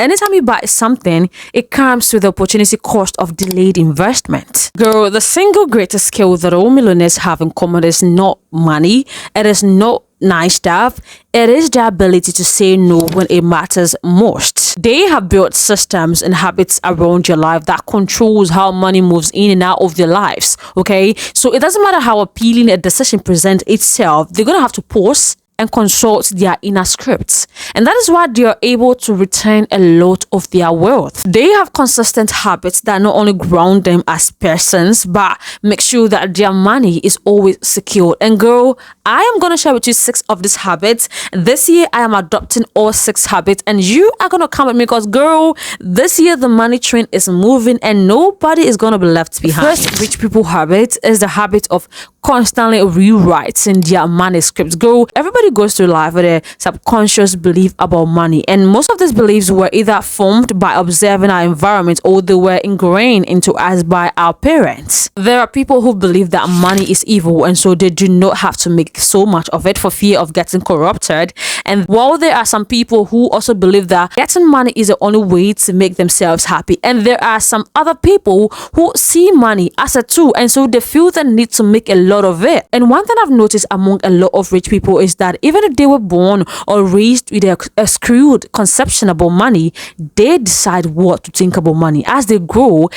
anytime you buy something, it comes with the opportunity cost of delayed investment. Girl, the single greatest skill that all millionaires have in common is not money. It is not nice stuff. It is the ability to say no when it matters most. They have built systems and habits around your life that controls how money moves in and out of their lives. Okay, so it doesn't matter how appealing a decision presents itself, they're gonna have to pause and consult their inner scripts. And that is why they are able to retain a lot of their wealth. They have consistent habits that not only ground them as persons, but make sure that their money is always secured. And girl, I am going to share with you 6 of these habits. This year, I am adopting all 6 habits, and you are going to come with me because, girl, this year the money train is moving and nobody is going to be left behind. First rich people habit is the habit of constantly rewriting their money scripts. Girl, everybody goes through life with a subconscious belief about money, and most of these beliefs were either formed by observing our environment or they were ingrained into us by our parents. There are people who believe that money is evil, and so they do not have to make so much of it for fear of getting corrupted. And while there are some people who also believe that getting money is the only way to make themselves happy, and there are some other people who see money as a tool, and so they feel the need to make a lot of it. And one thing I've noticed among a lot of rich people is that even if they were born or raised with a skewed conception about money, they decide what to think about money. As they grow,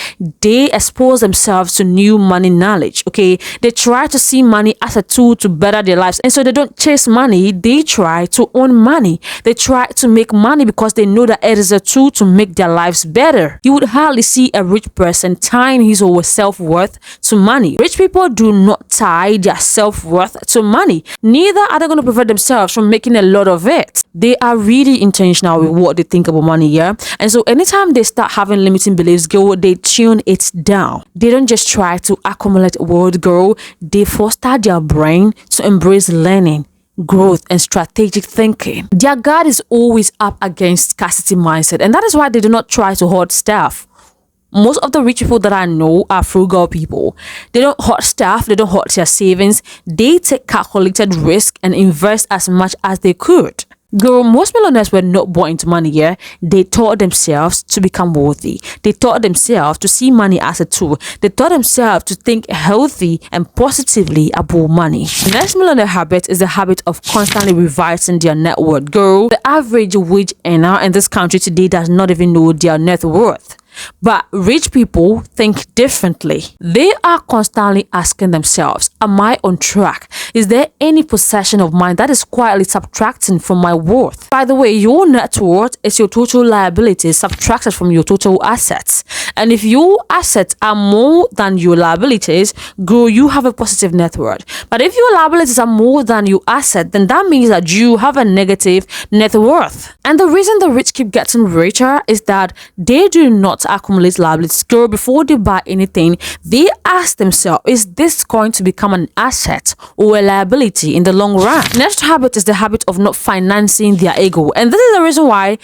they expose themselves to new money knowledge. Okay, they try to see money as a tool to better their lives, and so they don't chase money, they try to own money. They try to make money because they know that it is a tool to make their lives better. You would hardly see a rich person tying his or her self-worth to money. Rich people do not tie their self-worth to money. Neither are they going to prevent themselves from making a lot of it. They are really intentional with what they think about money, yeah? And so anytime they start having limiting beliefs, girl, they tune it down. They don't just try to accumulate wealth, girl. They foster their brain to embrace learning, growth, and strategic thinking. Their guard is always up against scarcity mindset, and that is why they do not try to hoard stuff. Most of the rich people that I know are frugal people. They don't hoard stuff, they don't hoard their savings. They take calculated risk and invest as much as they could. Girl, most millionaires were not born into money, yeah? They taught themselves to become wealthy. They taught themselves to see money as a tool. They taught themselves to think healthy and positively about money. Next millionaire habit is the habit of constantly revising their net worth. Girl, the average wage earner in this country today does not even know their net worth. But rich people think differently. They are constantly asking themselves, am I on track? Is there any possession of mine that is quietly subtracting from my worth? By the way, your net worth is your total liabilities subtracted from your total assets. And if your assets are more than your liabilities, girl, you have a positive net worth. But if your liabilities are more than your asset, then that means that you have a negative net worth. And the reason the rich keep getting richer is that they do not accumulate liabilities. Girl, before they buy anything, they ask themselves, is this going to become an asset or a liability in the long run? Next habit is the habit of not financing their ego. And this is the reason why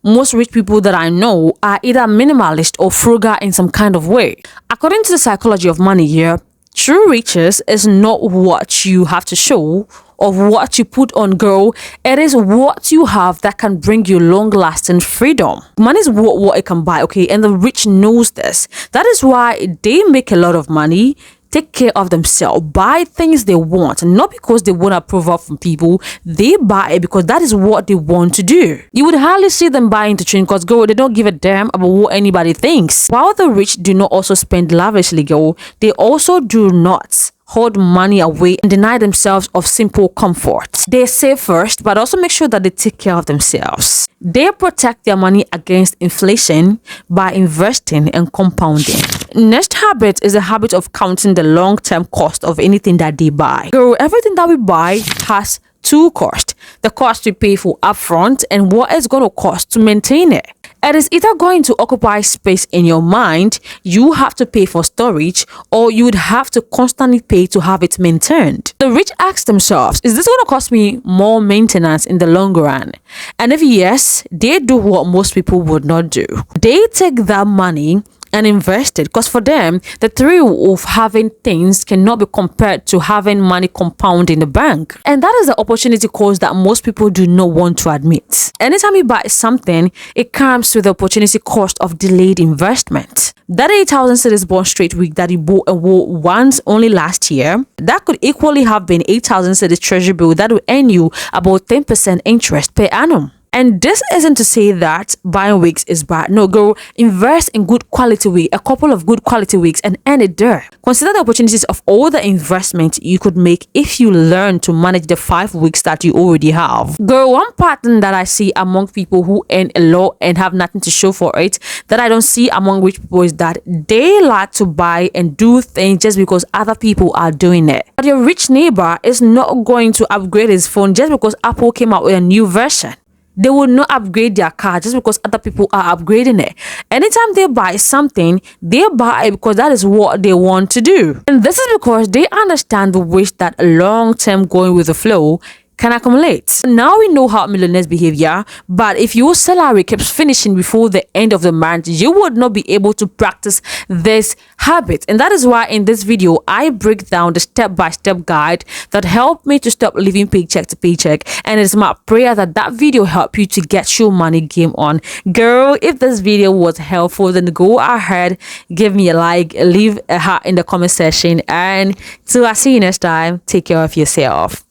most rich people that I know are either minimalist or frugal in some kind of way. According to the psychology of money here, true riches is not what you have to show of what you put on, girl. It is what you have that can bring you long-lasting freedom. Money is what it can buy, okay? And the rich knows this. That is why they make a lot of money, take care of themselves, buy things they want, not because they want approval from people. They buy it because that is what they want to do. You would hardly see them buying into chain because, girl, they don't give a damn about what anybody thinks. While the rich do not also spend lavishly, girl, they also do not hoard money away and deny themselves of simple comfort. They save first, but also make sure that they take care of themselves. They protect their money against inflation by investing and compounding. Next habit is a habit of counting the long-term cost of anything that they buy. Girl, everything that we buy has two costs. The cost we pay for upfront and what it's going to cost to maintain it. It is either going to occupy space in your mind, you have to pay for storage, or you would have to constantly pay to have it maintained. The rich ask themselves, is this going to cost me more maintenance in the long run? And if yes, they do what most people would not do. They take that money and invested, because for them the thrill of having things cannot be compared to having money compound in the bank. And that is the opportunity cost that most people do not want to admit. Anytime you buy something, it comes with the opportunity cost of delayed investment. That 8,000 cedis bond straight week that you bought once only last year, that could equally have been 8,000 cedis treasury bill that will earn you about 10% interest per annum. And this isn't to say that buying wigs is bad. No, girl, invest in good quality wig, a couple of good quality wigs, and earn it there. Consider the opportunities of all the investment you could make if you learn to manage the 5 wigs that you already have. Girl, one pattern that I see among people who earn a lot and have nothing to show for it, that I don't see among rich people, is that they like to buy and do things just because other people are doing it. But your rich neighbor is not going to upgrade his phone just because Apple came out with a new version. They will not upgrade their car just because other people are upgrading it. Anytime they buy something, they buy it because that is what they want to do. And this is because they understand the wish that long-term going with the flow can accumulate. Now we know how millionaires behave, yeah? But if your salary keeps finishing before the end of the month, you would not be able to practice this habit. And that is why in this video, I break down the step-by-step guide that helped me to stop living paycheck to paycheck. And it's my prayer that that video help you to get your money game on. Girl, if this video was helpful, then go ahead, give me a like, leave a heart in the comment section. And till I see you next time, take care of yourself.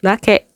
Like it.